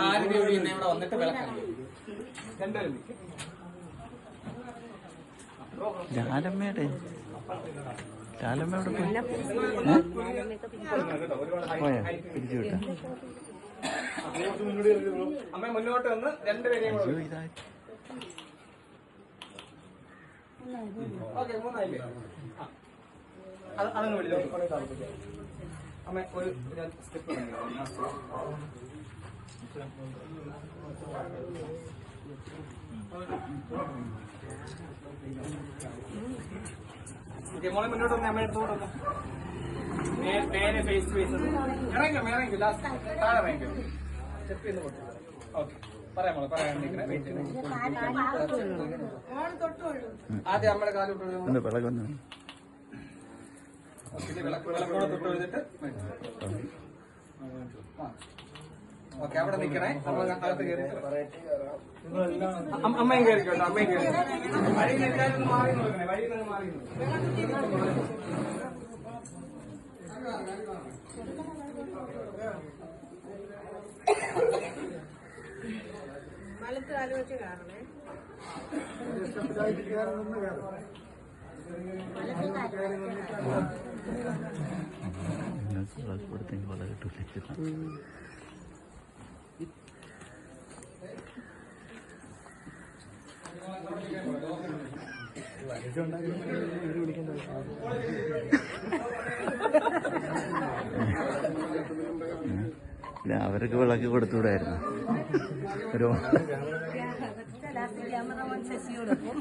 ആരും ഇവിടെ വന്നിട്ട് വിളക്കാം. രണ്ടുപേരും ജാലമ്മയുടെ ജാലമ്മയുടെ പോയാ പിരിച്ചു വിട്ട അമ്മ മുന്നോട്ട് വന്ന് രണ്ടുപേരെയും ഓക്കെ. മൂന്നായില്ലേ? അതങ്ങ് വിളിച്ചോ. അമ്മ ഒരു സ്റ്റെപ്പ് മോളെ മുന്നോട്ട് വന്ന് അമ്മ എടുത്തോട്ട് വന്നു. നേരെ ഫേസ് ടു ഫേസ് ഇറങ്ങിക്കോ. ലാസ്റ്റ് താഴെ ഇറങ്ങിക്കോ. സ്റ്റെപ്പ് ചെയ്ത് കൊടുത്തു. ഓക്കെ. പറയാം മോളെ, പറയാൻ ആദ്യം അമ്മയുടെ കാലോട്ട് വിളക്കോടെ തൊട്ട് എഴുതിട്ട് ഓക്കെ. അവിടെ നിൽക്കണേ. അകത്ത് കയറി അമ്മയും കയറിക്കോട്ടോ. അമ്മയും കയറി വഴിയിൽ എല്ലാവരും മാറി നോക്കണേ. വഴിയിൽ നിന്ന് മാറി വലത്ത് കാല് വെച്ച് കാണണേ. വളരെ കിട്ടില്ല. അവർക്ക് വിളക്ക് കൊടുത്തുകൂടായിരുന്നു. ഒരു ക്യാമറമാൻ ശശിയോടൊപ്പം